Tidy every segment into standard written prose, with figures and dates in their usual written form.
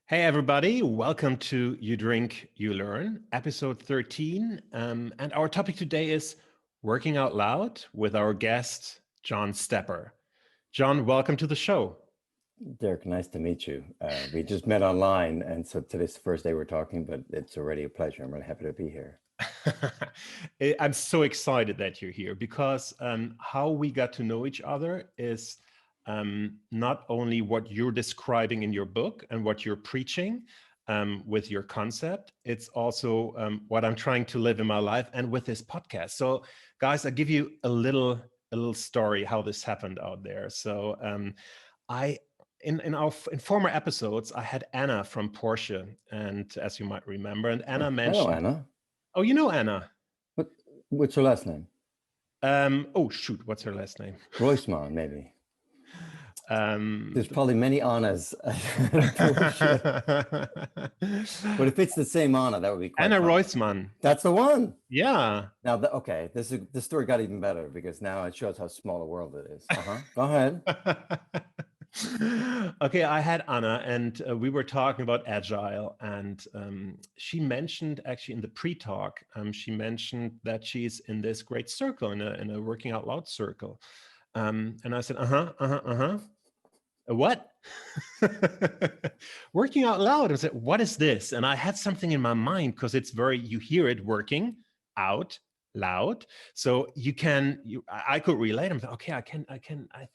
Hey, everybody. Welcome to You Drink, You Learn, episode 13. And our topic today is working out loud with our guest, John Stepper. John, welcome to the show. Dirk, nice to meet you. We just met online, and so today's the first day we're talking, but it's already a pleasure. I'm really happy to be here. I'm so excited that you're here because how we got to know each other is not only what you're describing in your book and what you're preaching with your concept, it's also what I'm trying to live in my life and with this podcast. So, guys, I'll give you a little story how this happened out there. So, I in former episodes, I had Anna from Porsche, and as you might remember, and Anna Oh, hello, mentioned, Anna. oh, you know Anna. What, what's your last name? Oh shoot, what's her last name? Roisman, maybe. There's The- probably many Annas at Porsche, but if it's the same Anna, that would be quite Anna fun. Roisman. That's the one. Yeah. Now, okay, this story got even better because now it shows how small a world it is. Go ahead. Okay, I had Anna, and we were talking about agile, and she mentioned actually in the pre-talk, she mentioned that she's in this great circle, in a working out loud circle, and I said, what? Working out loud. I said, what is this? And I had something in my mind because it's very, you hear it working out loud. So I could relate. I'm like, okay, I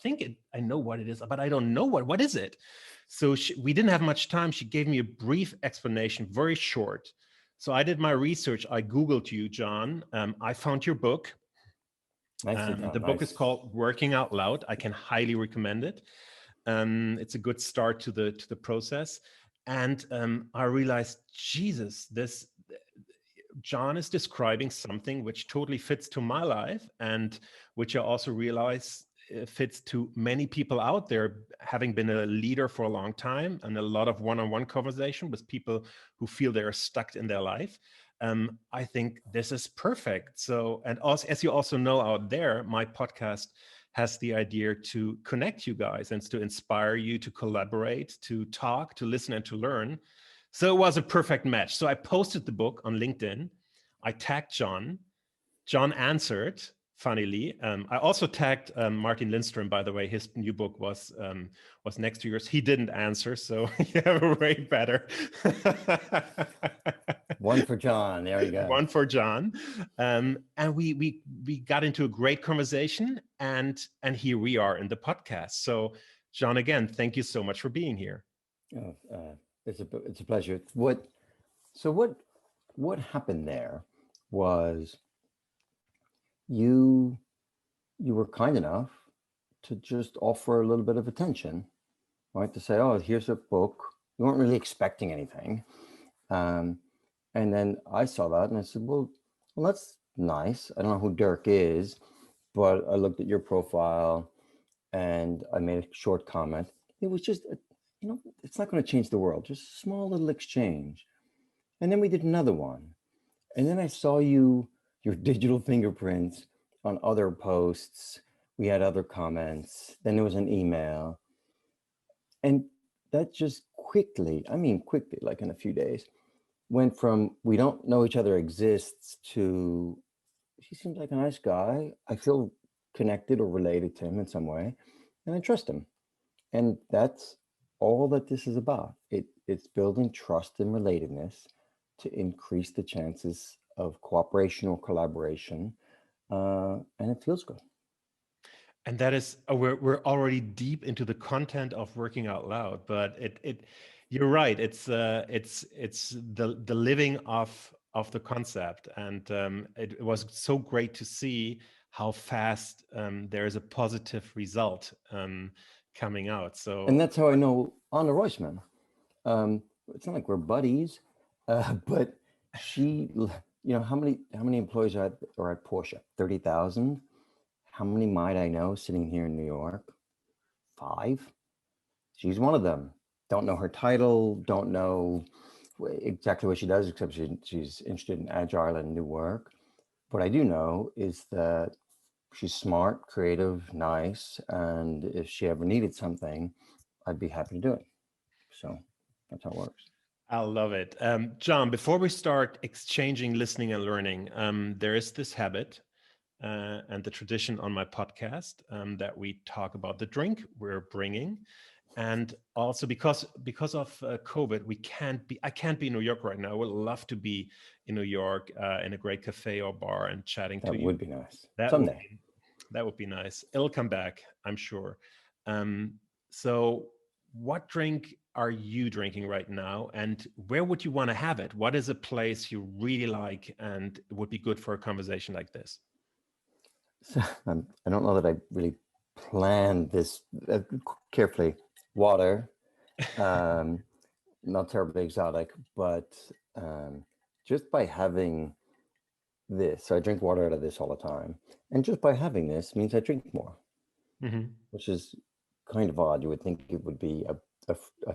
think I know what it is, but I don't know what is it? So we didn't have much time. She gave me a brief explanation, very short. So I did my research. I Googled you, John. I found your book. Nicely done. The book is Nice. called Working Out Loud. I can highly recommend it. It's a good start to the process, and I realized, Jesus, this John is describing something which totally fits to my life, and which I also realize fits to many people out there, having been a leader for a long time and a lot of one-on-one conversation with people who feel they're stuck in their life. I think this is perfect. So, and also, as you also know out there, my podcast has the idea to connect you guys and to inspire you to collaborate, to talk, to listen, and to learn. So it was a perfect match. So I posted the book on LinkedIn. I tagged John. John answered, funnily. I also tagged Martin Lindstrom, by the way. His new book was next to yours. He didn't answer, so you have a way better. One for John. There you go. One for John. And we got into a great conversation, and here we are in the podcast. So, John, again, thank you so much for being here. Oh, it's a pleasure. What happened there was you were kind enough to just offer a little bit of attention, right? To say, oh, here's a book. You weren't really expecting anything. And then I saw that and I said, well, that's nice. I don't know who Dirk is, but I looked at your profile and I made a short comment. It was just, it's not going to change the world, just a small little exchange. And then we did another one. And then I saw your digital fingerprints on other posts. We had other comments. Then there was an email. And that just quickly, like in a few days, went from we don't know each other exists to he seems like a nice guy. I feel connected or related to him in some way, and I trust him. And that's all that this is about. It's building trust and relatedness to increase the chances of cooperation or collaboration, and it feels good. And that is, we're already deep into the content of Working Out Loud, but you're right. It's the living of the concept, and it was so great to see how fast there is a positive result coming out. And So that's how I know Anna Roisman. It's not like we're buddies, but she, how many employees are at Porsche? 30,000. How many might I know sitting here in New York? 5. She's one of them. Don't know her title. Don't know exactly what she does, except she's interested in agile and new work. What I do know is that she's smart, creative, nice, and if she ever needed something, I'd be happy to do it. So That's how it works. I love it. John, before we start exchanging listening and learning, there is this habit and the tradition on my podcast that we talk about the drink we're bringing. And also because of COVID, I can't be in New York right now. I would love to be in New York in a great cafe or bar and chatting to That you. would be nice. That would Someday. be, that would be nice. It'll come back, I'm sure. So what drink are you drinking right now, and where would you want to have it? What is a place you really like and it would be good for a conversation like this? So, I don't know that I really planned this carefully. Water, not terribly exotic, but just by having this, so I drink water out of this all the time, and just by having this means I drink more, which is kind of odd. You would think it would be a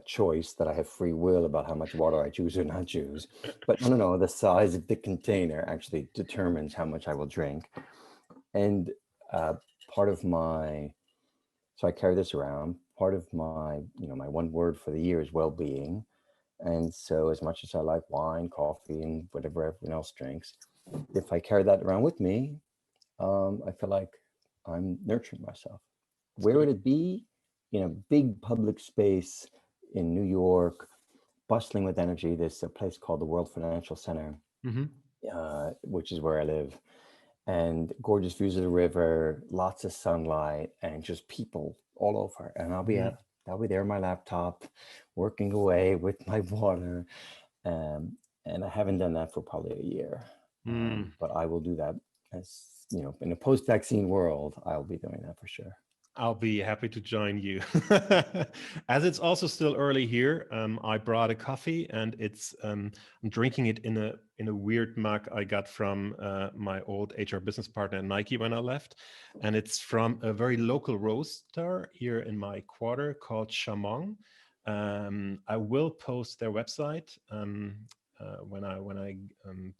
choice that I have free will about how much water I choose or not choose, but no, the size of the container actually determines how much I will drink. And part of my, so I carry this around, part of my, my one word for the year is well-being. And so as much as I like wine, coffee, and whatever everyone else drinks, if I carry that around with me, I feel like I'm nurturing myself. Where would it be? In a big public space in New York, bustling with energy. There's a place called the World Financial Center, which is where I live. And gorgeous views of the river, lots of sunlight, and just people all over. And I'll be there on my laptop, working away with my water. And I haven't done that for probably a year. But I will do that as, in a post-vaccine world, I'll be doing that for sure. I'll be happy to join you. As it's also still early here, I brought a coffee, and I'm drinking it in a weird mug I got from my old HR business partner at Nike when I left, and it's from a very local roaster here in my quarter called Chamong. I will post their website when I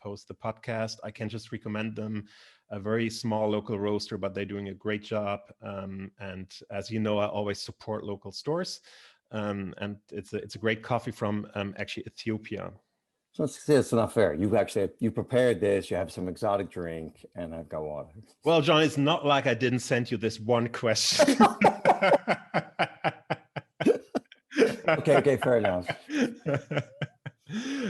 post the podcast. I can just recommend them. A very small local roaster, but they're doing a great job. And as you know, I always support local stores. And it's a great coffee from actually Ethiopia. So it's not fair. You prepared this, you have some exotic drink, and I've got water. Well, John, it's not like I didn't send you this one question. Okay, fair enough.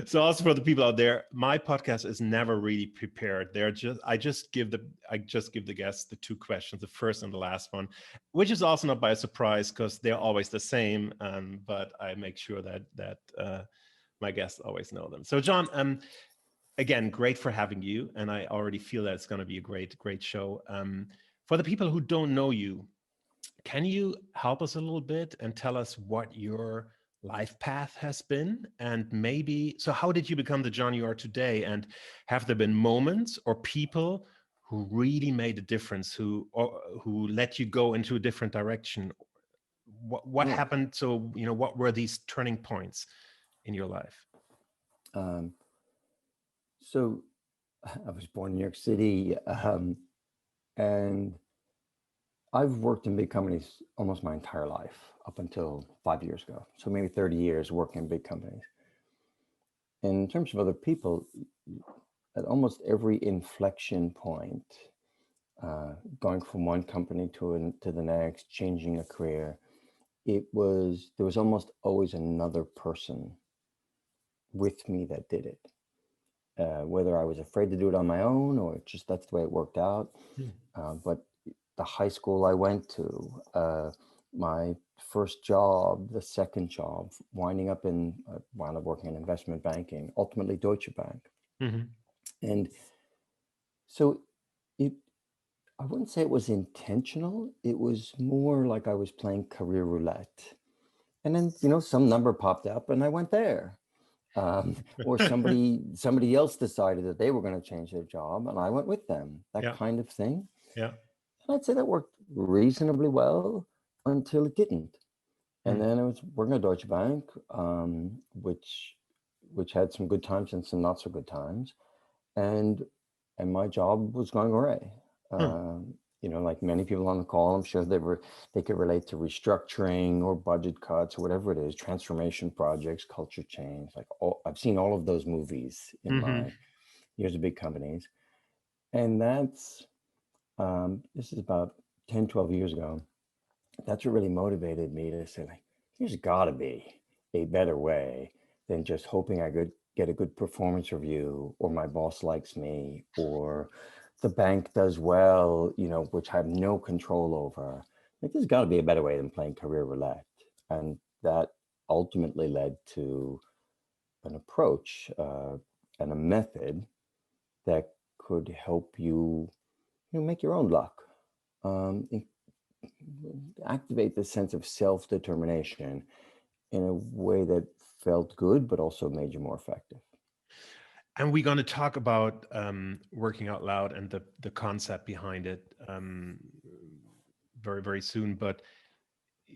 So also for the people out there, my podcast is never really prepared. I just give the guests the two questions, the first and the last one, which is also not by a surprise because they're always the same. But I make sure that my guests always know them. So John, again, great for having you, and I already feel that it's going to be a great show. For the people who don't know you, can you help us a little bit and tell us what your life path has been, and so how did you become the John you are today, and have there been moments or people who really made a difference, who let you go into a different direction? What happened? So what were these turning points in your life? So I was born in New York City, and I've worked in big companies almost my entire life up until 5 years ago. So maybe 30 years working in big companies. And in terms of other people, at almost every inflection point, going from one company to the next, changing a career, there was almost always another person with me that did it. Whether I was afraid to do it on my own or just that's the way it worked out. But the high school I went to, my first job, the second job, wound up working in investment banking, ultimately Deutsche Bank. And so I wouldn't say it was intentional. It was more like I was playing career roulette. And then, some number popped up and I went there. Or somebody else decided that they were going to change their job and I went with them, kind of thing. Yeah. And I'd say that worked reasonably well until it didn't. And then I was working at Deutsche Bank, which had some good times and some not so good times. And my job was going away. You know, like many people on the call, I'm sure they could relate to restructuring or budget cuts or whatever it is, transformation projects, culture change. Like I've seen all of those movies in Hmm. my years of big companies. And that's, this is about 10, 12 years ago. That's what really motivated me to say, like, there's got to be a better way than just hoping I could get a good performance review, or my boss likes me, or the bank does well, you know, which I have no control over. Like, there's got to be a better way than playing career roulette. And that ultimately led to an approach and a method that could help you, you know, make your own luck. Um, Activate the sense of self-determination in a way that felt good, but also made you more effective. And we're going to talk about working out loud and the concept behind it very, very soon. But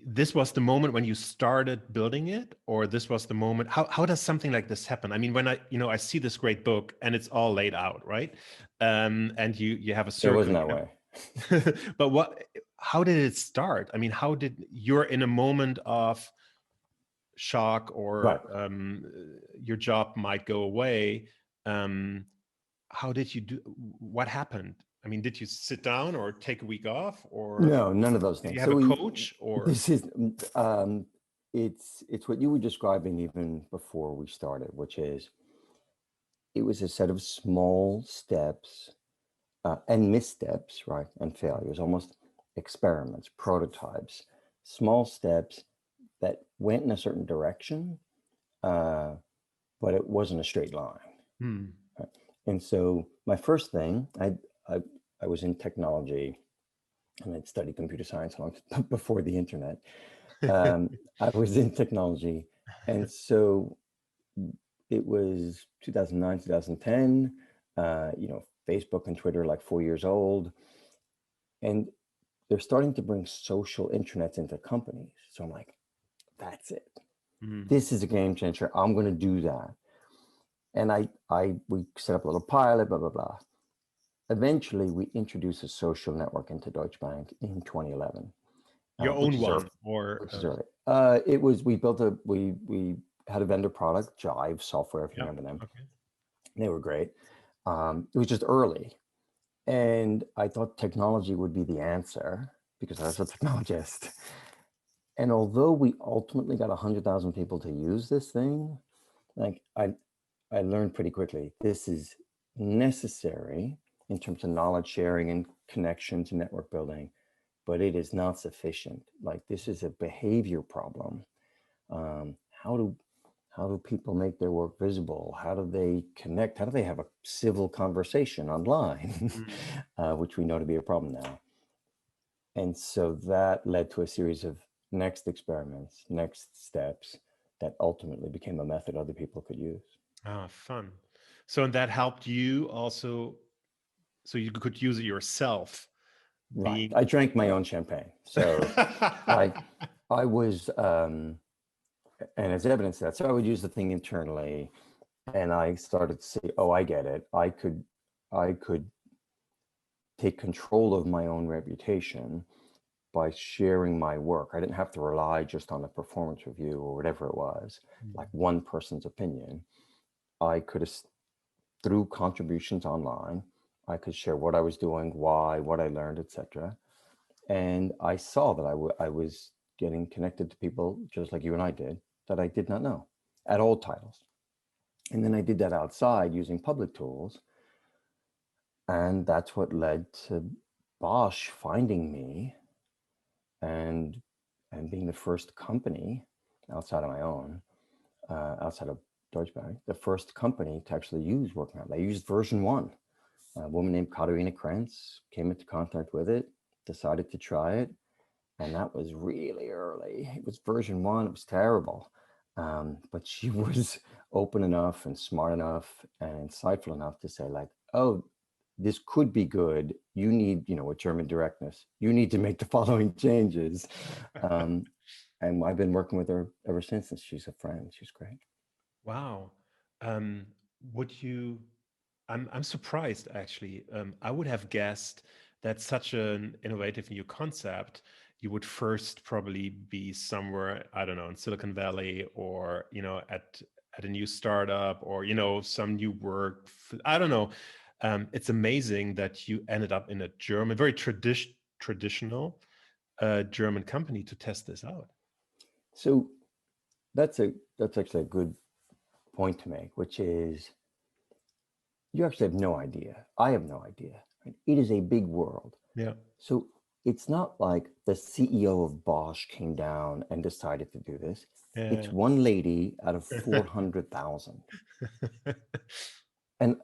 this was the moment when you started building it, or this was the moment, how does something like this happen? I mean, when I see this great book and it's all laid out, right? And you have a It circle, wasn't that way. but how did it start? I mean, how did you're in a moment of shock, Right. or your job might go away? um, how did you do, what happened? I mean, did you sit down or take a week off, or No, none of those did you things. have So a coach, or? this is, um, it's what you were describing even before we started, which is it was a set of small steps and missteps, right, and failures, almost experiments, prototypes, small steps that went in a certain direction, uh, but it wasn't a straight line. Hmm. Right? And so my first thing, I, I was in technology, and I'd studied computer science long before the internet. I was in technology, and so it was 2009, 2010. You know, Facebook and Twitter like 4 years old, and they're starting to bring social intranets into companies. So I'm like, that's it. Hmm. This is a game changer. I'm going to do that. And we set up a little pilot, blah, blah, blah. Eventually, we introduced a social network into Deutsche Bank in 2011, Your own which is early. one, or Which is early. It was we had a vendor product, Jive Software, if you yeah, remember them. okay. They were great. It was just early, and I thought technology would be the answer because I was a technologist. And although we ultimately got 100,000 people to use this thing, like I learned pretty quickly, this is necessary in terms of knowledge sharing and connections and network building, but it is not sufficient. Like, this is a behavior problem. Um, how do how do people make their work visible? How do they connect? How do they have a civil conversation online, Hmm. which we know to be a problem now? And so that led to a series of next experiments, next steps that ultimately became a method other people could use. Ah, fun. So, and that helped you also, so you could use it yourself, Right. being. I drank my own champagne. So I I was and as evidence of that, so I would use the thing internally, and I started to see, oh, I get it. I could take control of my own reputation by sharing my work. I didn't have to rely just on a performance review or whatever it was, like one person's opinion. I could have, through contributions online, I could share what I was doing, why, what I learned, etc. And I saw that I was getting connected to people just like you and I did, that I did not know, at all titles. And then I did that outside using public tools. And that's what led to Bosch finding me and being the first company outside of my own, outside of Deutsche Bank, the first company to actually use Working Out. They used version 1. A woman named Katharina Krantz came into contact with it, decided to try it, and that was really early. It was version 1. It was terrible. But she was open enough and smart enough and insightful enough to say, like, oh, this could be good. You need, you know, with German directness, you need to make the following changes. Um, and I've been working with her ever since, and she's a friend. She's great. Wow. Would you? I'm surprised, actually. I would have guessed that's such an innovative new concept, you would first probably be somewhere, I don't know, in Silicon Valley, or, at a new startup, or, some new work. I don't know. It's amazing that you ended up in a German, very traditional German company to test this out. So that's actually a good point to make, which is you actually have no idea. I have no idea. Right? It is a big world. Yeah. So it's not like the CEO of Bosch came down and decided to do this. Yeah. It's one lady out of 400,000. And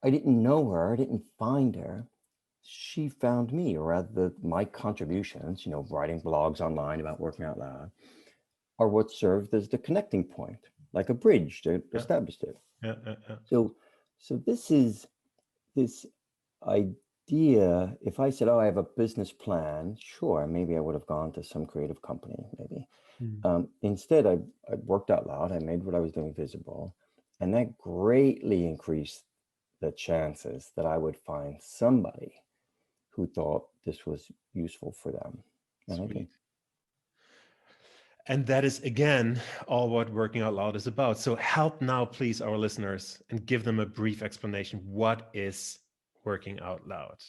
I didn't know her. I didn't find her. She found me, or rather my contributions, writing blogs online about working out loud, are what served as the connecting point, like a bridge to establish it. Yeah. So this idea, if I said, oh, I have a business plan, sure, maybe I would have gone to some creative company, maybe. Instead, I worked out loud. I made what I was doing visible, and that greatly increased the chances that I would find somebody who thought this was useful for them. And I did. And that is, again, all what Working Out Loud is about. So help now, please, our listeners, and give them a brief explanation. What is Working Out Loud?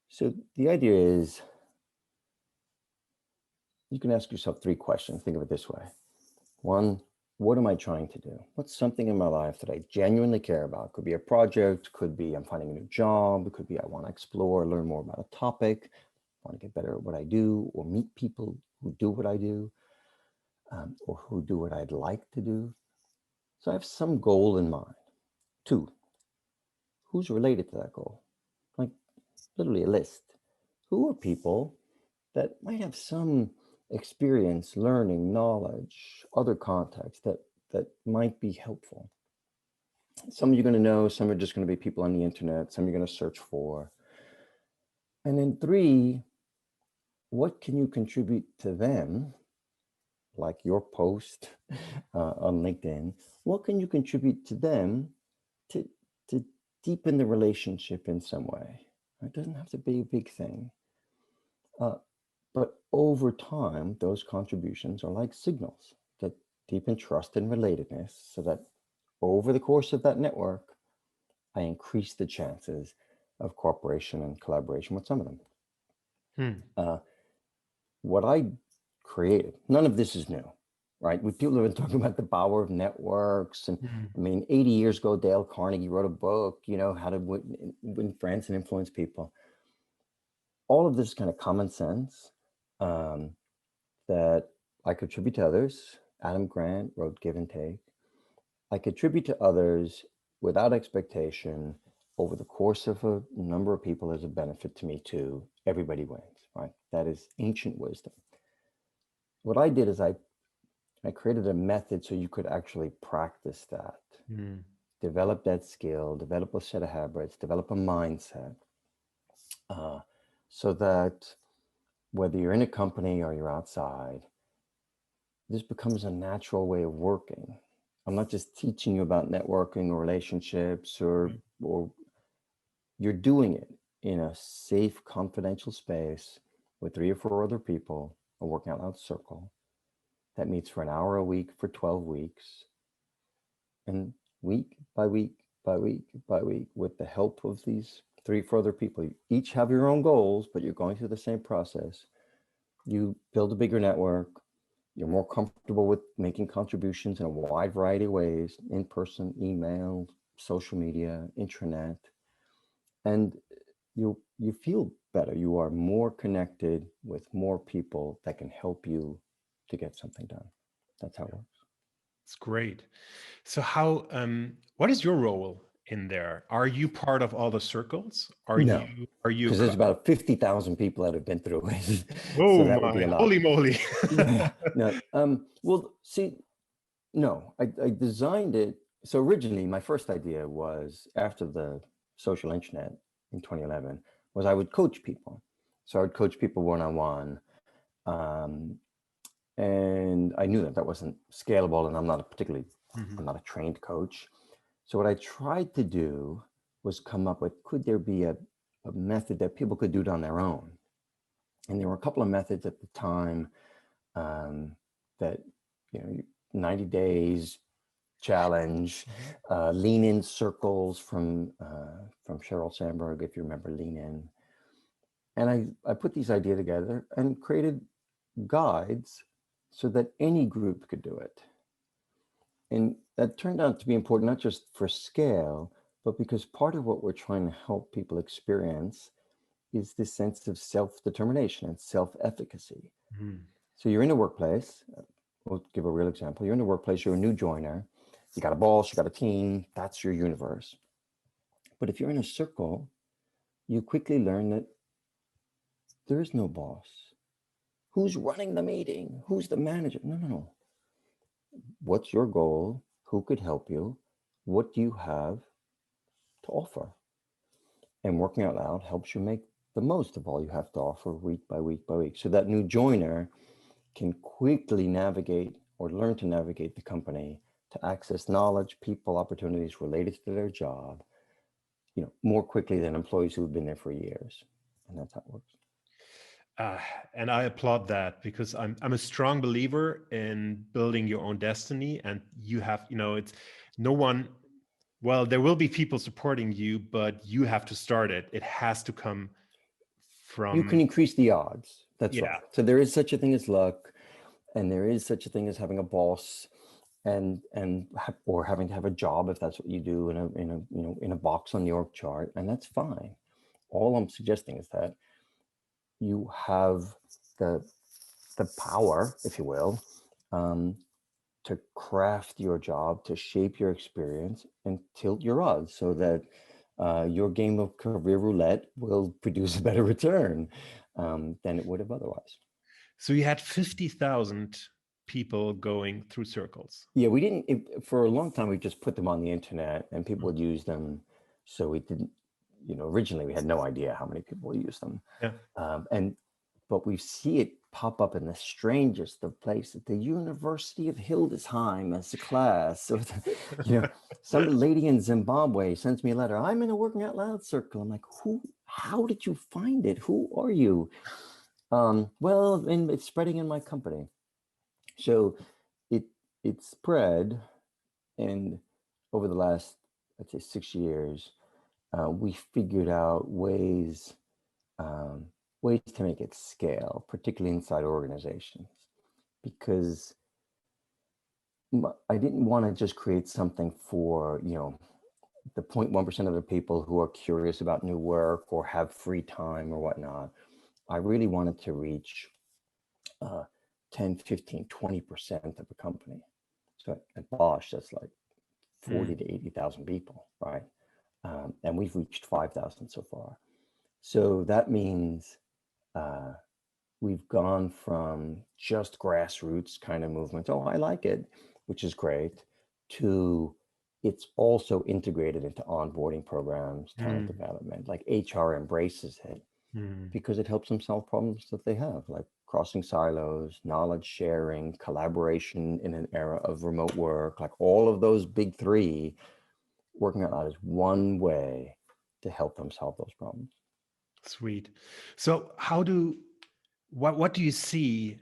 So the idea is, you can ask yourself 3 questions. Think of it this way. 1, what am I trying to do? What's something in my life that I genuinely care about? Could be a project, could be I'm finding a new job, it could be I want to explore, learn more about a topic, I want to get better at what I do, or meet people who do what I do, or who do what I'd like to do. So I have some goal in mind. 2, who's related to that goal? Like literally a list. Who are people that might have some experience, learning, knowledge, other contexts that might be helpful? Some you're going to know, some are just going to be people on the internet, some you're going to search for. And then 3, what can you contribute to them? Like your post on LinkedIn, what can you contribute to them to deepen the relationship in some way? It doesn't have to be a big thing. But over time, those contributions are like signals that deepen trust and relatedness, so that over the course of that network, I increase the chances of cooperation and collaboration with some of them. What I created, none of this is new, right? People have been talking about the power of networks. And I mean, 80 years ago, Dale Carnegie wrote a book, how to win friends and influence people. All of this kind of common sense that I contribute to others. Adam Grant wrote Give and Take. I contribute to others without expectation over the course of a number of people as a benefit to me too. Everybody wins, right? That is ancient wisdom. What I did is I created a method so you could actually practice that, develop that skill, develop a set of habits, develop a mindset, so that whether you're in a company or you're outside, this becomes a natural way of working. I'm not just teaching you about networking or relationships, or you're doing it in a safe, confidential space with 3 or 4 other people, a Working Out Loud circle that meets for an hour a week for 12 weeks. And week by week by week by week, with the help of these 3 further people, you each have your own goals, but you're going through the same process. You build a bigger network. You're more comfortable with making contributions in a wide variety of ways: in person, email, social media, intranet. And you feel better. You are more connected with more people that can help you to get something done. That's how it works. It's great. So what is your role in there? Are you part of all the circles? No, you because there's about 50,000 people that have been through it. Oh, so that would be a lot. Holy moly. Yeah. No. Well, see, no, I designed it. So originally my first idea was, after the social internet in 2011, was I would coach people. So I would coach people one-on-one. And I knew that wasn't scalable, and I'm not a trained coach. So what I tried to do was come up with, could there be a method that people could do it on their own. And there were a couple of methods at the time that, 90 days challenge, lean in circles from Sheryl Sandberg, if you remember lean in. And I put these ideas together and created guides so that any group could do it. And that turned out to be important, not just for scale, but because part of what we're trying to help people experience is this sense of self-determination and self-efficacy. Mm. So you're in a workplace, we'll give a real example. You're in a workplace, you're a new joiner, you got a boss, you got a team, that's your universe. But if you're in a circle, you quickly learn that there is no boss. Who's running the meeting? Who's the manager? No. What's your goal? Who could help you? What do you have to offer? And working out loud helps you make the most of all you have to offer week by week by week. So that new joiner can quickly navigate or learn to navigate the company to access knowledge, people, opportunities related to their job, more quickly than employees who've been there for years. And that's how it works. And I applaud that, because I'm a strong believer in building your own destiny. And you have, it's no one, well, there will be people supporting you, but you have to start it. It has to come from. You can increase the odds. That's Yeah. right. So there is such a thing as luck, and there is such a thing as having a boss or having to have a job, if that's what you do, in a box on the org chart, and that's fine. All I'm suggesting is that you have the power, if you will, to craft your job, to shape your experience, and tilt your odds so that your game of career roulette will produce a better return than it would have otherwise. So you had 50,000 people going through circles. Yeah, we didn't, for a long time, we just put them on the internet and people would use them. So we didn't, originally we had no idea how many people would use them. Yeah. But we see it pop up in the strangest of places, at the University of Hildesheim as a class. So, some lady in Zimbabwe sends me a letter. I'm in a working out loud circle. I'm like, how did you find it? Who are you? Well, it's spreading in my company. So it spread, and over the last, I'd say 6 years, we figured out ways to make it scale, particularly inside organizations, because I didn't want to just create something for, the 0.1% of the people who are curious about new work or have free time or whatnot. I really wanted to reach 10, 15, 20% of the company. So at Bosch, that's like 40 to 80,000 people, right? And we've reached 5,000 so far. So that means we've gone from just grassroots kind of movement, oh, I like it, which is great, to it's also integrated into onboarding programs, talent development, like HR embraces it because it helps them solve problems that they have, like crossing silos, knowledge sharing, collaboration in an era of remote work, like all of those big three. Working out loud is one way to help them solve those problems. Sweet. So what do you see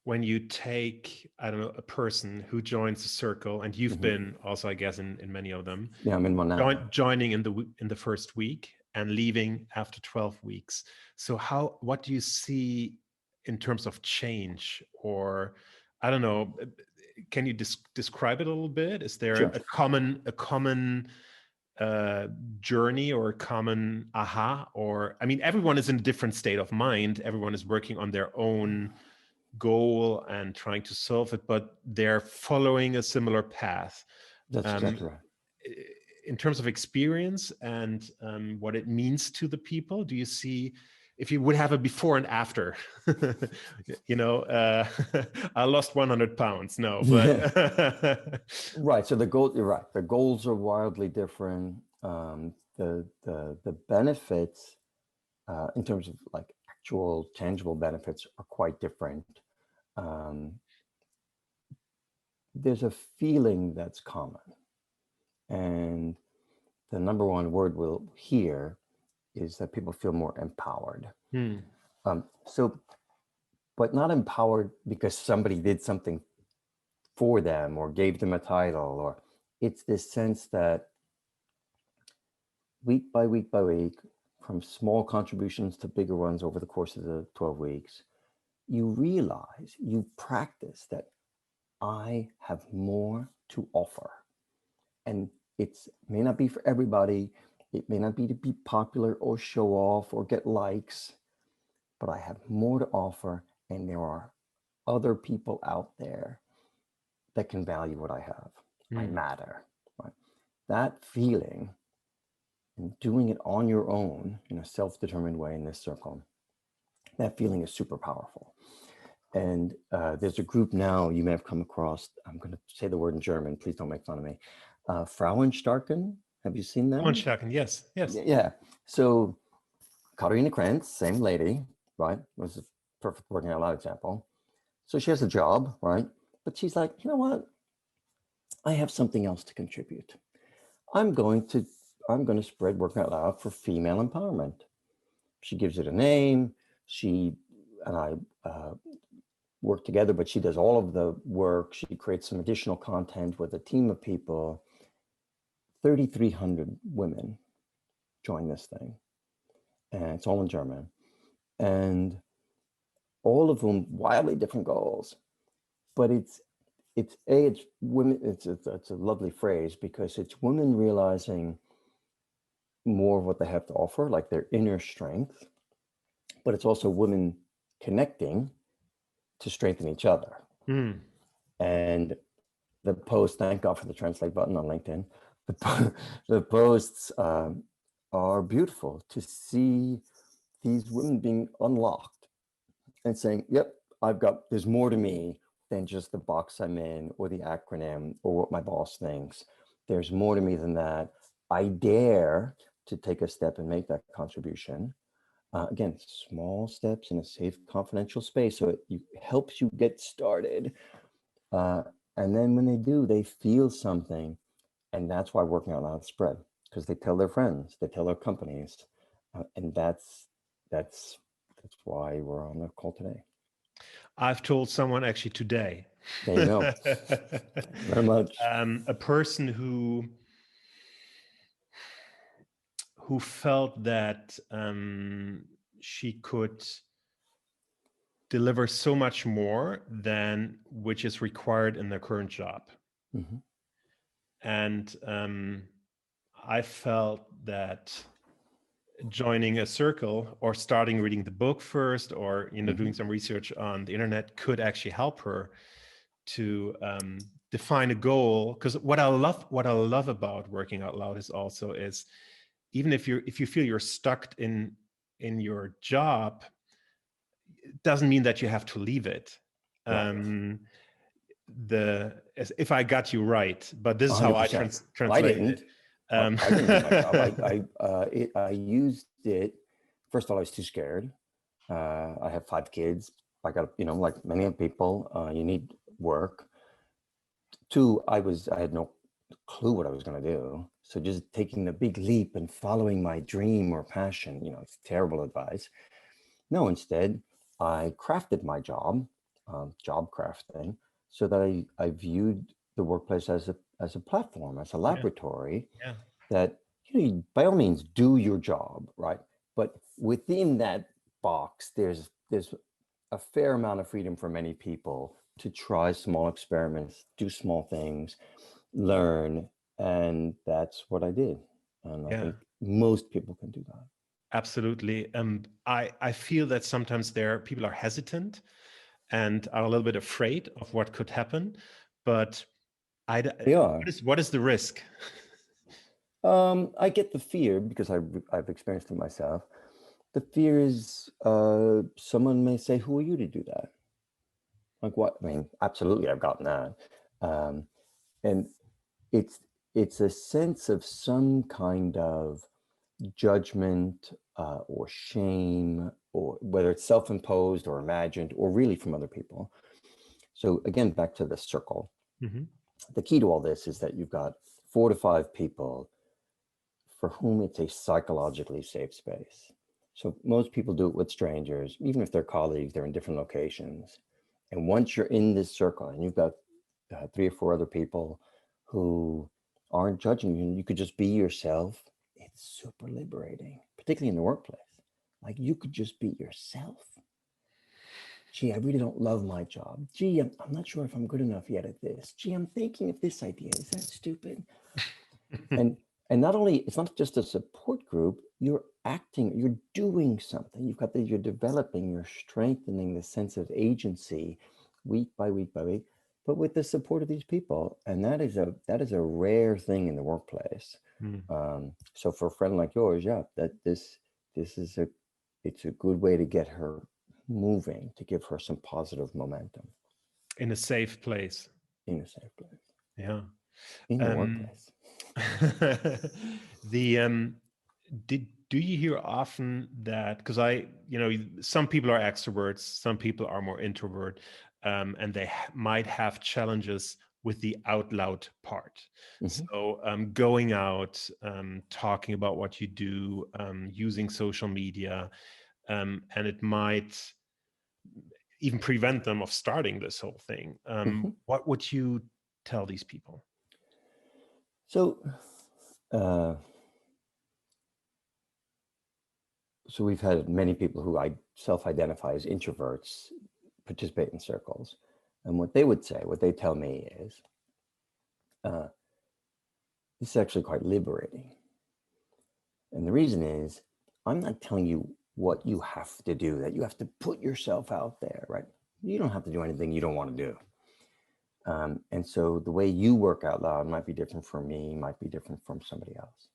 when you take, I don't know, a person who joins a circle, and you've been also, I guess, in many of them. Yeah, I'm in one now. Joining in the first week and leaving after 12 weeks. So what do you see in terms of change? Or I don't know, can you describe it a little bit? Is there a common journey or a common aha? Or, I mean, everyone is in a different state of mind. Everyone is working on their own goal and trying to solve it, but they're following a similar path. That's exactly right. In terms of experience and what it means to the people, do you see, if you would have a before and after, I lost 100 pounds. No, but right. So you're right. The goals are wildly different. The benefits in terms of like actual tangible benefits are quite different. There's a feeling that's common, and the number one word we'll hear is that people feel more empowered. Hmm. But not empowered because somebody did something for them or gave them a title, or it's this sense that week by week by week, from small contributions to bigger ones over the course of the 12 weeks, you realize, you practice that I have more to offer. And it may not be for everybody. It may not be to be popular or show off or get likes, but I have more to offer. And there are other people out there that can value what I have. I matter. Right? That feeling, and doing it on your own in a self-determined way in this circle, that feeling is super powerful. And there's a group now you may have come across. I'm going to say the word in German. Please don't make fun of me. Frauenstarken. Have you seen them? Frauenstarken, yes. Yeah. So Katharina Krantz, same lady, right? Was a perfect working out loud example. So she has a job, right? But she's like, you know what? I have something else to contribute. I'm going to spread working out loud for female empowerment. She gives it a name. She and I work together, but she does all of the work. She creates some additional content with a team of people. 3,300 women join this thing, and it's all in German, and all of them wildly different goals. But it's women. It's a lovely phrase because it's women realizing more of what they have to offer, like their inner strength, but it's also women connecting to strengthen each other. And the post, thank God for the translate button on LinkedIn. The posts are beautiful to see these women being unlocked and saying, yep, there's more to me than just the box I'm in or the acronym or what my boss thinks. There's more to me than that. I dare to take a step and make that contribution. Again, small steps in a safe, confidential space. So it helps you get started. And then when they do, they feel something. And that's why working out loud spread, because they tell their friends, they tell their companies. And that's why we're on the call today. I've told someone actually today. There you go. Thank you very much. A person who felt that she could deliver so much more than which is required in their current job. And I felt that joining a circle or starting reading the book first, or doing some research on the internet could actually help her to define a goal. Because what I love about working out loud is even if you feel you're stuck in your job, it doesn't mean that you have to leave it. Right. If I got you right, but this is 100%. How I translated it. I didn't do my job. I used it. First of all, I was too scared. I have 5 kids. I got, like many people, you need work. 2, I had no clue what I was going to do. So just taking the big leap and following my dream or passion, it's terrible advice. No, instead, I crafted my job crafting, so that I viewed the workplace as a platform, as a laboratory. Yeah. That you by all means do your job, right? But within that box, there's a fair amount of freedom for many people to try small experiments, do small things, learn, and that's what I did. And I think most people can do that. Absolutely. I feel that sometimes people are hesitant and are a little bit afraid of what could happen, but what is the risk? I get the fear because I've experienced it myself. The fear is someone may say, "Who are you to do that?" Like what? I mean, absolutely, I've gotten that, and it's a sense of some kind of judgment or shame, or whether it's self-imposed or imagined or really from other people. So again, back to the circle. The key to all this is that you've got 4 to 5 people for whom it's a psychologically safe space. So most people do it with strangers, even if they're colleagues, they're in different locations. And once you're in this circle and you've got 3 or 4 other people who aren't judging you, you could just be yourself. It's super liberating, particularly in the workplace. Like you could just be yourself. Gee, I really don't love my job. Gee, I'm not sure if I'm good enough yet at this. Gee, I'm thinking of this idea. Is that stupid? and not only, it's not just a support group, you're acting, you're doing something. You're developing, you're strengthening the sense of agency week by week by week, but with the support of these people. And that is a rare thing in the workplace. So for a friend like yours, yeah, that it's a good way to get her moving, to give her some positive momentum. In a safe place. In a safe place. Yeah. In the workplace. Do you hear often that, because some people are extroverts, some people are more introvert, and they might have challenges with the out loud part. So going out, talking about what you do, using social media, and it might even prevent them of starting this whole thing. What would you tell these people? So we've had many people who self-identify as introverts participate in circles. And what they tell me is, this is actually quite liberating. And the reason is, I'm not telling you what you have to do, that you have to put yourself out there, right? You don't have to do anything you don't want to do. And so the way you work out loud might be different from me, might be different from somebody else.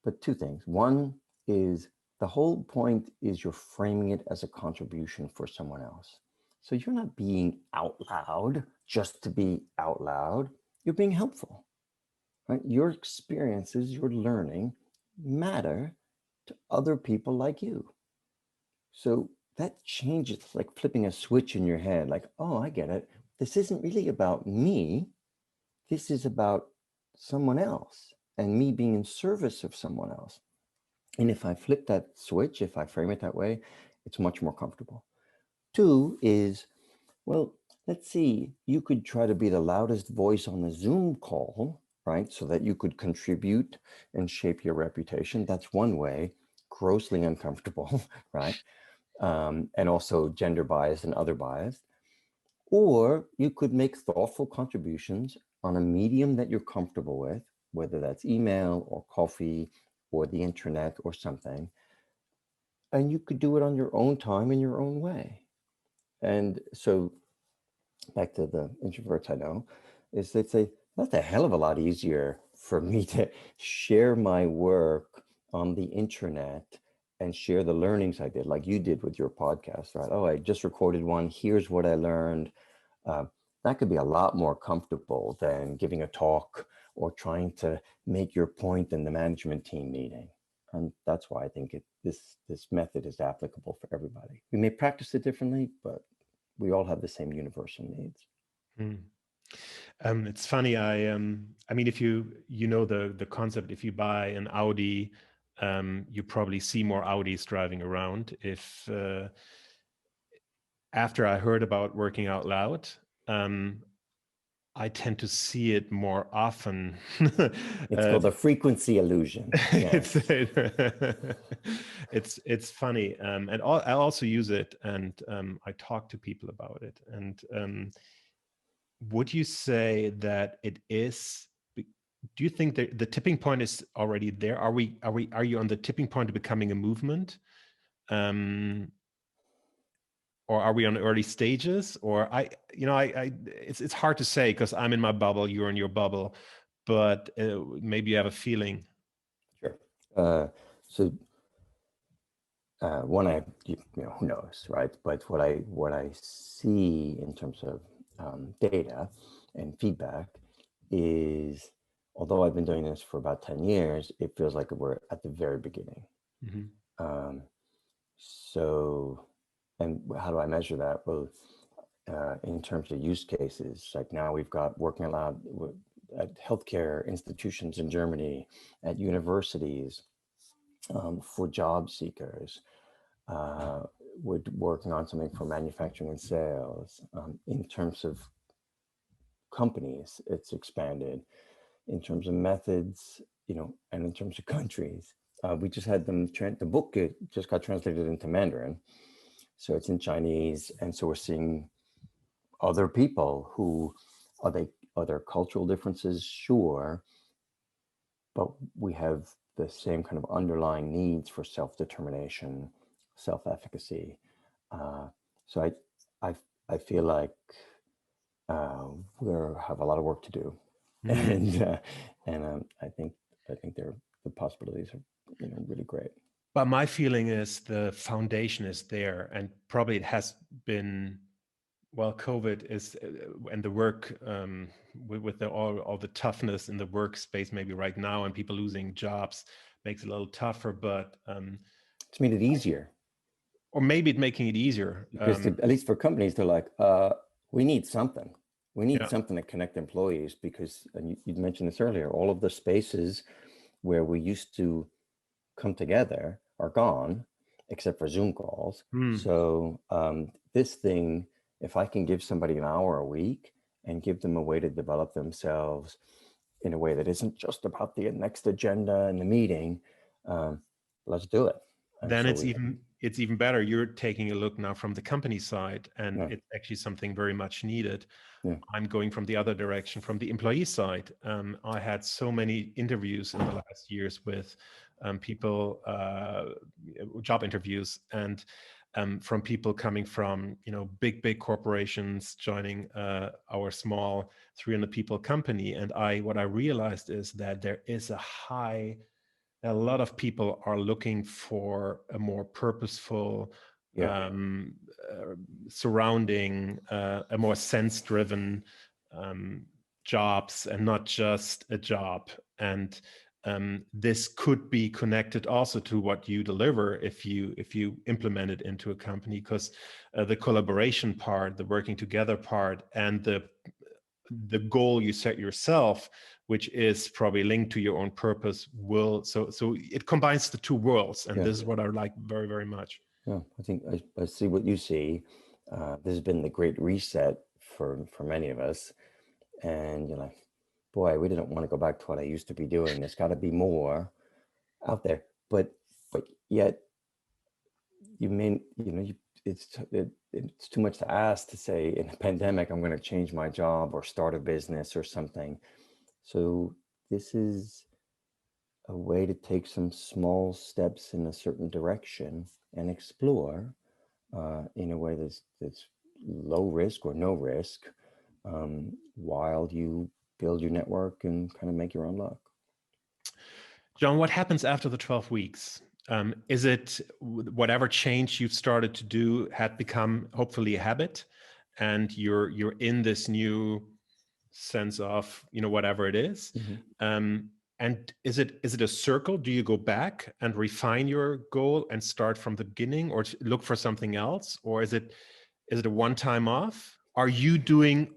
But 2 things. One is, the whole point is you're framing it as a contribution for someone else. So you're not being out loud just to be out loud. You're being helpful, right? Your experiences, your learning matter to other people like you. So that changes, like flipping a switch in your head, like, oh, I get it. This isn't really about me. This is about someone else and me being in service of someone else. And if I flip that switch, if I frame it that way, it's much more comfortable. 2 is, well, let's see, you could try to be the loudest voice on the Zoom call, right? So that you could contribute and shape your reputation. That's one way, grossly uncomfortable, right? And also gender biased and other biased. Or you could make thoughtful contributions on a medium that you're comfortable with, whether that's email or coffee or the internet or something. And you could do it on your own time in your own way. And so back to the introverts I know, is they'd say, that's a hell of a lot easier for me to share my work on the internet and share the learnings I did, like you did with your podcast, right? Oh, I just recorded one. Here's what I learned. That could be a lot more comfortable than giving a talk or trying to make your point in the management team meeting. And that's why I think this method is applicable for everybody. We may practice it differently, but we all have the same universal needs. It's funny. I mean, if you know the concept, if you buy an Audi, you probably see more Audis driving around. If after I heard about working out loud, I tend to see it more often. It's called a frequency illusion. Yes. It's funny, and I also use it, and I talk to people about it. And would you say that it is? Do you think that the tipping point is already there? Are you on the tipping point of becoming a movement? Or are we on early stages? Or it's hard to say because I'm in my bubble, you're in your bubble, but maybe you have a feeling. Sure. Who knows, right? But what I see in terms of data and feedback is, although I've been doing this for about 10 years, it feels like we're at the very beginning. So, and how do I measure that? Well, in terms of use cases, like now we've got working out loud, at healthcare institutions in Germany, at universities, for job seekers. We're working on something for manufacturing and sales. In terms of companies, it's expanded. In terms of methods, and in terms of countries. We just had them, the book just got translated into Mandarin. So it's in Chinese. And so we're seeing other people who, are there cultural differences? Sure. But we have the same kind of underlying needs for self-determination, self-efficacy. So I feel like we have a lot of work to do. And I think the possibilities are really great. But my feeling is the foundation is there, and probably it has been, well, COVID is, and the work with all the toughness in the workspace maybe right now, and people losing jobs makes it a little tougher, but it's made it easier. Or maybe it's making it easier. Because at least for companies, they're like, we need something. We need something to connect employees, because, and you mentioned this earlier, all of the spaces where we used to come together are gone, except for Zoom calls. So this thing, if I can give somebody an hour a week and give them a way to develop themselves in a way that isn't just about the next agenda and the meeting, let's do it. And then so it's even better. You're taking a look now from the company side, and it's actually something very much needed. I'm going from the other direction, from the employee side. I had so many interviews in the last years with people, job interviews, and from people coming from big corporations joining our small 300 people company. And what I realized is that there is a lot of people are looking for a more purposeful surrounding, a more sense-driven jobs, and not just a job. And this could be connected also to what you deliver if you implement it into a company, because the collaboration part, the working together part, and the goal you set yourself, which is probably linked to your own purpose, so it combines the two worlds. And this is what I like very, very much. Yeah, I think I see what you see. This has been the great reset for many of us. And you're like, boy, we didn't want to go back to what I used to be doing. There's got to be more out there. But yet it's too much to ask to say in a pandemic, I'm going to change my job or start a business or something. So this is a way to take some small steps in a certain direction and explore in a way that's low risk or no risk, while you build your network and kind of make your own luck. John, what happens after the 12 weeks? Is it whatever change you've started to do had become hopefully a habit, and you're in this new sense of whatever it is? And is it a circle? Do you go back and refine your goal and start from the beginning, or look for something else? Or is it a one-time off? Are you doing,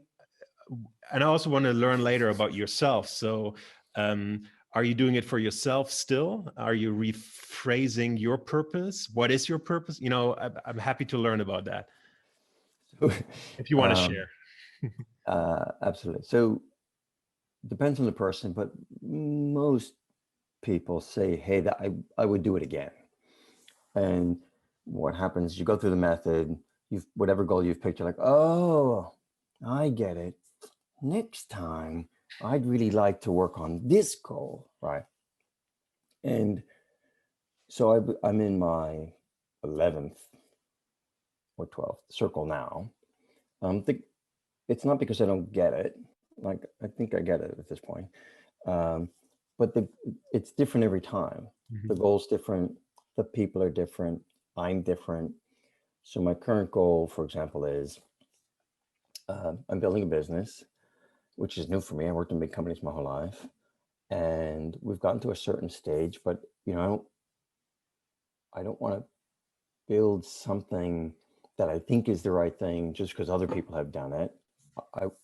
and I also want to learn later about yourself. So are you doing it for yourself still? Are you rephrasing your purpose? What is your purpose? I'm happy to learn about that. If you want to share. Absolutely. So depends on the person, but most people say, hey, that I would do it again. And what happens, you go through the method, whatever goal you've picked, you're like, oh, I get it. Next time, I'd really like to work on this goal, right? And so I'm in my 11th or 12th circle now. It's not because I don't get it. Like, I think I get it at this point. But it's different every time. The goal's different. The people are different. I'm different. So my current goal, for example, is I'm building a business, which is new for me. I worked in big companies my whole life, and we've gotten to a certain stage, but I don't want to build something that I think is the right thing just because other people have done it.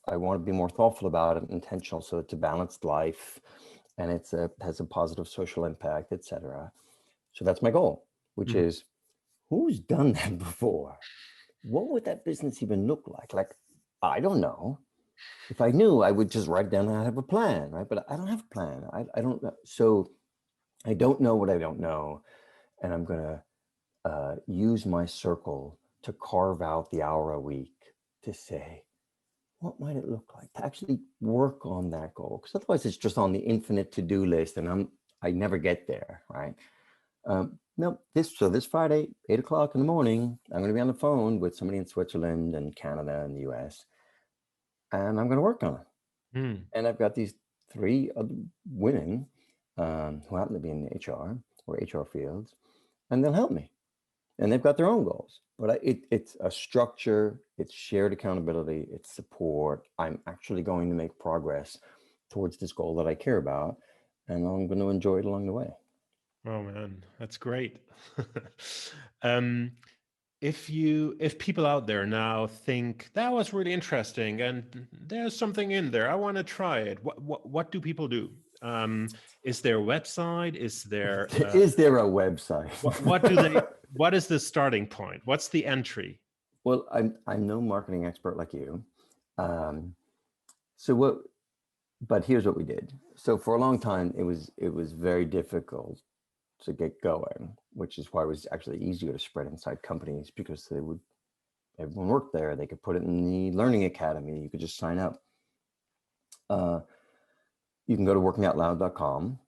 I want to be more thoughtful about it, intentional, so it's a balanced life, and has a positive social impact, etc. So that's my goal, which Mhm. is, who's done that before? What would that business even look like? Like, I don't know. If I knew, I would just write it down and I have a plan, right? But I don't have a plan. I don't know. So I don't know what I don't know. And I'm going to use my circle to carve out the hour a week to say, what might it look like to actually work on that goal? Because otherwise it's just on the infinite to-do list and I never get there, right? No, this Friday, 8 o'clock in the morning, I'm going to be on the phone with somebody in Switzerland and Canada and the US, and I'm going to work on it. Mm. And I've got these 3 other women who happen to be in HR or HR fields, and they'll help me. And they've got their own goals, but it's a structure, it's shared accountability, it's support. I'm actually going to make progress towards this goal that I care about, and I'm going to enjoy it along the way. Oh man, that's great. um, if people out there now think that was really interesting and there's something in there, I want to try it. What do people do? Is there a website? Is there Is there a website? what do they? What is the starting point? What's the entry? Well, I'm no marketing expert like you. But here's what we did. So for a long time, it was very difficult to get going, which is why it was actually easier to spread inside companies, because everyone worked there. They could put it in the learning academy. You could just sign up. You can go to workingoutloud.com,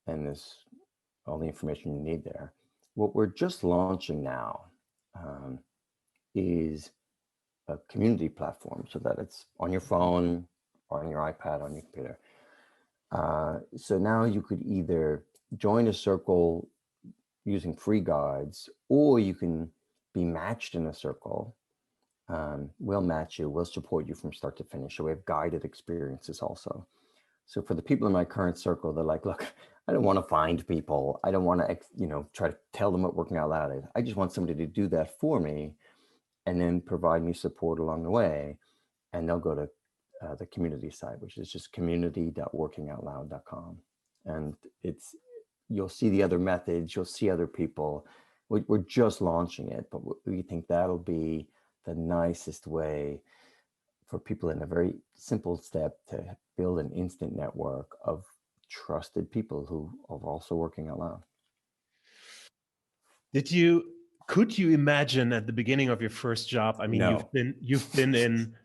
and there's all the information you need there. What we're just launching now is a community platform, so that it's on your phone or on your iPad, on your computer. So now you could either join a circle using free guides, or you can be matched in a circle. We'll match you, we'll support you from start to finish. So we have guided experiences also. So for the people in my current circle, they're like, look, I don't want to find people. I don't want to, try to tell them what working out loud is. I just want somebody to do that for me and then provide me support along the way. And they'll go to the community site, which is just community.workingoutloud.com. And you'll see the other methods, you'll see other people. We're just launching it, but we think that'll be the nicest way for people in a very simple step to build an instant network of trusted people who are also working out loud. Could you imagine at the beginning of your first job? I mean, No. you've been in,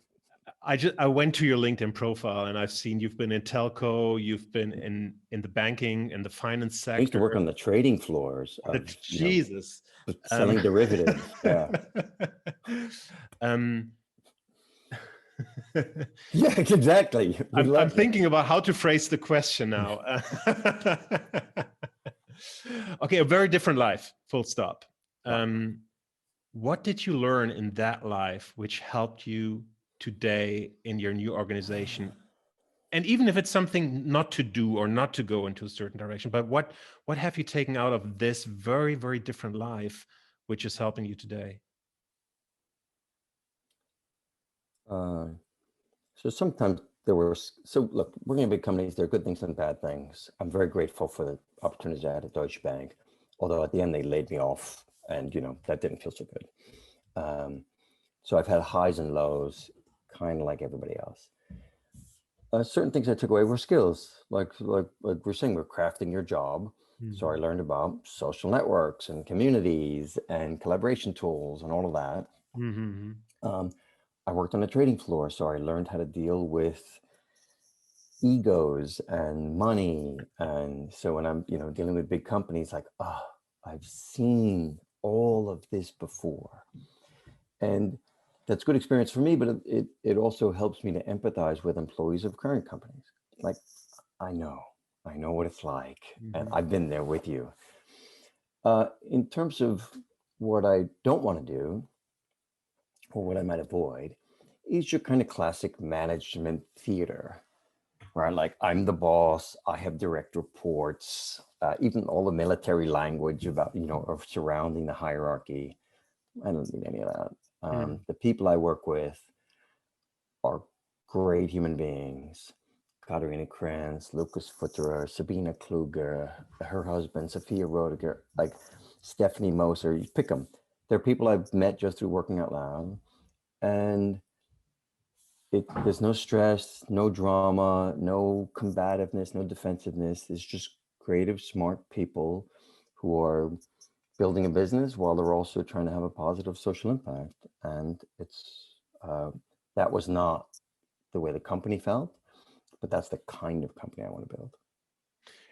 I went to your LinkedIn profile and I've seen you've been in telco, you've been in the banking and the finance sector. I used to work on the trading floors of Jesus, selling derivatives. Yeah. Yeah, exactly. I'm thinking about how to phrase the question now. Okay, a very different life, full stop. What did you learn in that life which helped you today in your new organization? And even if it's something not to do or not to go into a certain direction, but what have you taken out of this very, very different life which is helping you today? So sometimes look, working in big companies, there are good things and bad things. I'm very grateful for the opportunities I had at Deutsche Bank, although at the end they laid me off, and that didn't feel so good. So I've had highs and lows, kind of like everybody else. Certain things I took away were skills, like we're saying, we're crafting your job. Mm-hmm. So I learned about social networks and communities and collaboration tools and all of that. Mm-hmm. I worked on the trading floor, so I learned how to deal with egos and money. And so when I'm, dealing with big companies, like, I've seen all of this before. And that's good experience for me, but it also helps me to empathize with employees of current companies. Like, I know what it's like, mm-hmm. and I've been there with you. In terms of what I don't want to do, or what I might avoid, is your kind of classic management theater, right? Like, I'm the boss, I have direct reports, even all the military language about, of surrounding the hierarchy. I don't need any of that. The people I work with are great human beings. Katharina Kranz, Lucas Futterer, Sabina Kluger, her husband, Sophia Roediger, like Stephanie Moser, you pick them. They're people I've met just through working out loud. And there's no stress, no drama, no combativeness, no defensiveness. It's just creative, smart people who are building a business while they're also trying to have a positive social impact. And it's that was not the way the company felt, but that's the kind of company I want to build.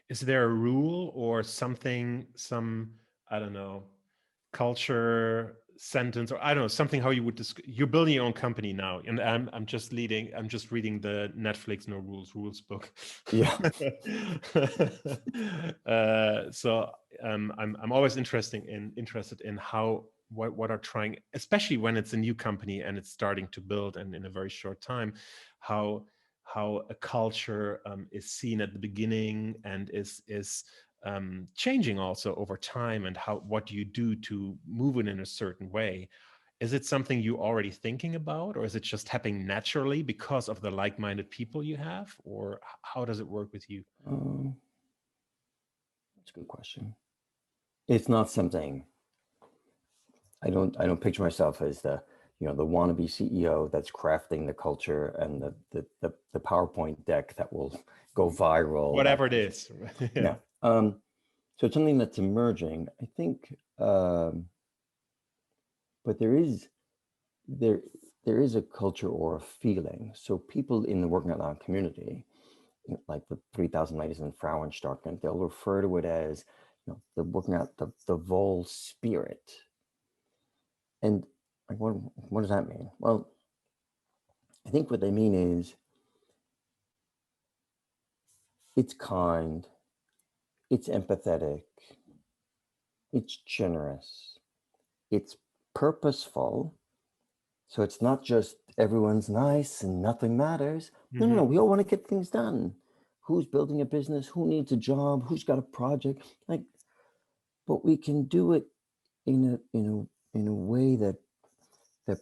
Is there a rule or something, I don't know, culture sentence, or I don't know, something how you would you're building your own company now, and I'm just reading the Netflix No Rules book. Yeah. So I'm always interested in how what are trying, especially when it's a new company and it's starting to build, and in a very short time, how a culture is seen at the beginning and is changing also over time, and what do you do to move it in a certain way? Is it something you already thinking about, or is it just happening naturally because of the like-minded people you have, or how does it work with you? That's a good question. It's not something I don't picture myself as the wannabe CEO that's crafting the culture and the PowerPoint deck that will go viral. Whatever it is. Yeah. So it's something that's emerging, I think, but there is a culture or a feeling. So people in the working out loud community, like the 3,000 ladies in Frauenstarken, they'll refer to it as the working out the Vol spirit. And like, what does that mean? Well, I think what they mean is it's kind, it's empathetic, it's generous, it's purposeful. So it's not just everyone's nice and nothing matters. Mm-hmm. No, we all want to get things done. Who's building a business? Who needs a job? Who's got a project? Like, but we can do it in a way that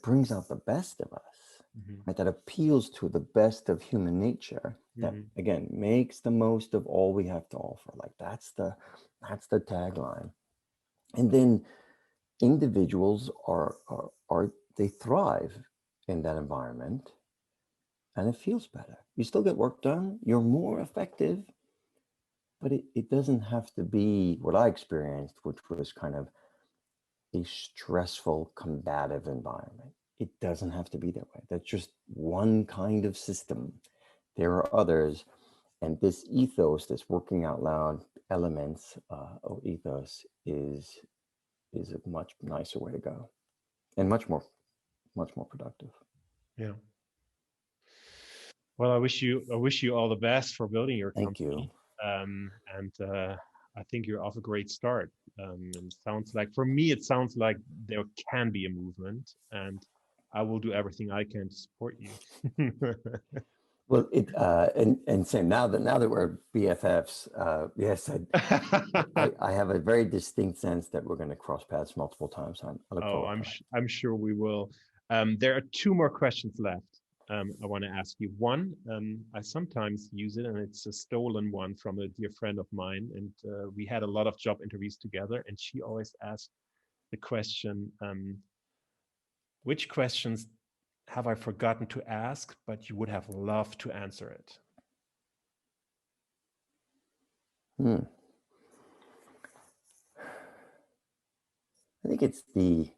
brings out the best of us. Mm-hmm. Right, that appeals to the best of human nature, that again makes the most of all we have to offer. Like that's the tagline. And then individuals are they thrive in that environment, and it feels better. You still get work done, you're more effective, but it doesn't have to be what I experienced, which was kind of a stressful, combative environment. It doesn't have to be that way. That's just one kind of system. There are others, and this ethos, this working out loud elements of ethos, is a much nicer way to go, and much more productive. Yeah. Well, I wish you all the best for building your company. Thank you. And I think you're off a great start. And for me, it sounds like there can be a movement, and I will do everything I can to support you. Well, and Sam, now that we're BFFs, yes, I have a very distinct sense that we're going to cross paths multiple times. I look forward to it. I'm sure we will. There are two more questions left. I want to ask you. One, I sometimes use it, and it's a stolen one from a dear friend of mine, and we had a lot of job interviews together, and she always asked the question, which questions have I forgotten to ask, but you would have loved to answer it? I think it's the,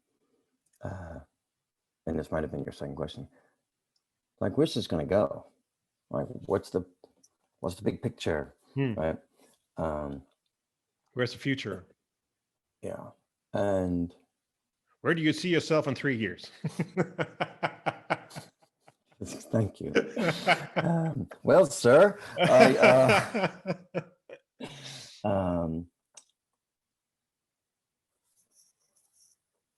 and this might have been your second question, like, where's this going to go? Like, what's the big picture, right? Where's the future? Yeah. And where do you see yourself in 3 years? Thank you. Well, sir,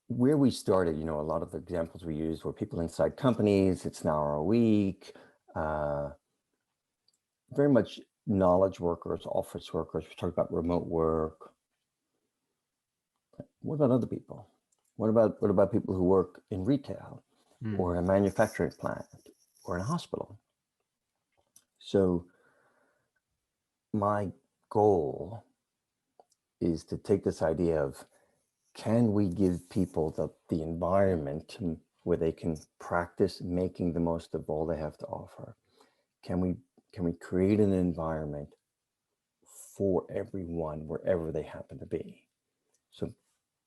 where we started, a lot of the examples we used were people inside companies. It's an hour a week, very much knowledge workers, office workers. We talked about remote work. What about other people? What about people who work in retail or in a manufacturing plant or in a hospital? So my goal is to take this idea of, can we give people the environment where they can practice making the most of all they have to offer? Can we create an environment for everyone wherever they happen to be? So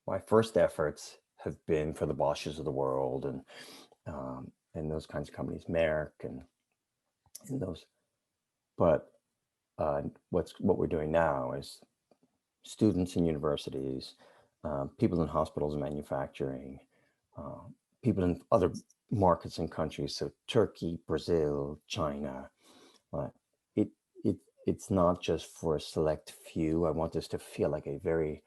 my first efforts have been for the Bosches of the world and those kinds of companies, Merck and those. But what we're doing now is students in universities, people in hospitals and manufacturing, people in other markets and countries, so Turkey, Brazil, China. It it's not just for a select few. I want this to feel like a very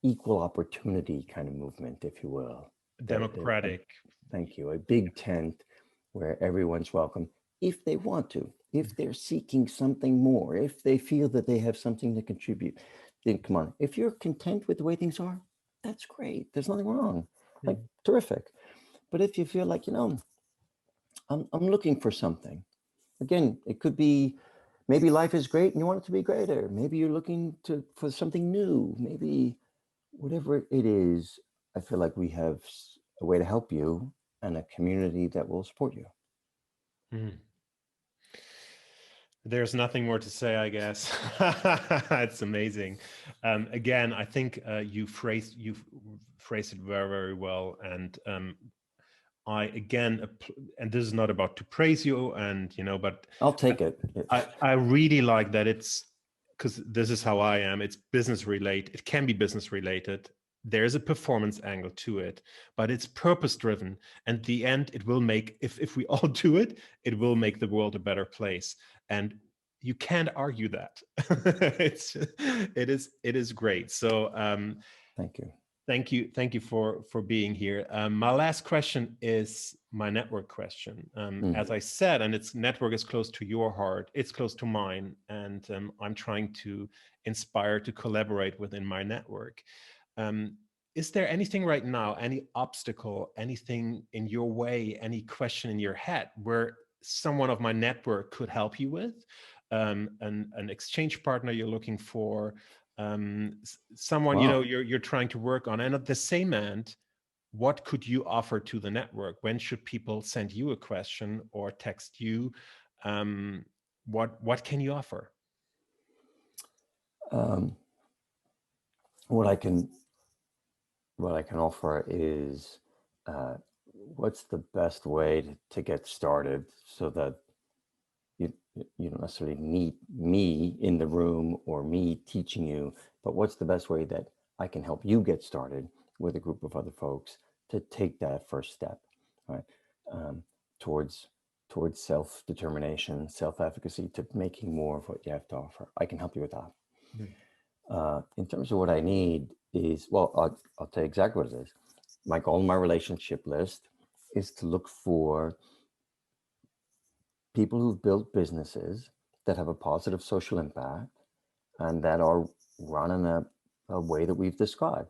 equal opportunity kind of movement, if you will. Democratic. Thank you. A big tent where everyone's welcome if they want to, if they're seeking something more, if they feel that they have something to contribute, then come on. If you're content with the way things are, that's great. There's nothing wrong. Like, terrific. But if you feel like, I'm looking for something. Again, it could be maybe life is great and you want it to be greater. Maybe you're looking for something new. Maybe whatever it is, I feel like we have a way to help you and a community that will support you. There's nothing more to say, I guess. It's amazing. Again, I think you've phrased it very, very well. And I again, and this is not about to praise you, and but I'll take it. I really like that it's, because this is how I am. It's business related. It can be business related. There's a performance angle to it, but it's purpose driven. And the end, it will make, if we all do it, it will make the world a better place. And you can't argue that. It is great. So thank you. Thank you for being here. My last question is my network question. As I said, and its network is close to your heart, it's close to mine, and I'm trying to inspire to collaborate within my network. Is there anything right now, any obstacle, anything in your way, any question in your head where someone of my network could help you with? An exchange partner you're looking for, someone you're trying to work on, and at the same end, what could you offer to the network? When should people send you a question or text you? What can you offer? What I can offer is what's the best way to get started, so that you don't necessarily need me in the room or me teaching you, but what's the best way that I can help you get started with a group of other folks to take that first step, right? Towards self-determination, self-efficacy, to making more of what you have to offer. I can help you with that. In terms of what I need is, well, I'll tell you exactly what it is. My goal in my relationship list is to look for people who've built businesses that have a positive social impact and that are run in a way that we've described.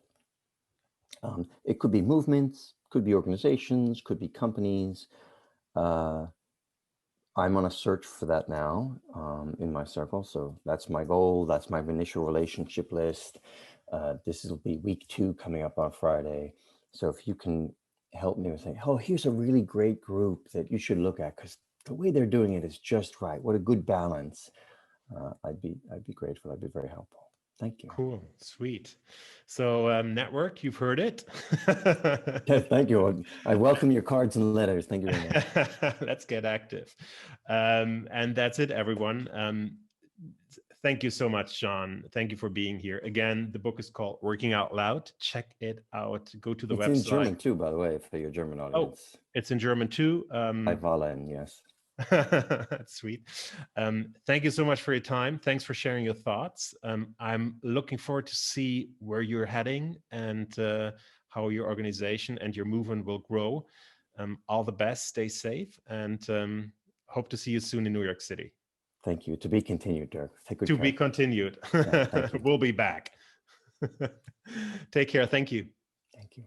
It could be movements, could be organizations, could be companies. I'm on a search for that now in my circle. So that's my goal. That's my initial relationship list. This will be week 2 coming up on Friday. So if you can help me with saying, oh, here's a really great group that you should look at, because the way they're doing it is just right. What a good balance. I'd be grateful. I'd be very helpful. Thank you. Cool. Sweet. So network, you've heard it. Thank you. I welcome your cards and letters. Thank you very much. Let's get active. And that's it, everyone. Thank you so much, John. Thank you for being here. Again, the book is called Working Out Loud. Check it out. Go to the website. It's in German too, by the way, for your German audience. Oh, it's in German too. YDYL, yes. That's sweet. Thank you so much for your time. Thanks for sharing your thoughts. I'm looking forward to see where you're heading and how your organization and your movement will grow. All the best. Stay safe, and hope to see you soon in New York City. Thank you. To be continued, Dirk. Take good care. To be continued. Yeah, thank you. We'll be back. Take care. Thank you. Thank you.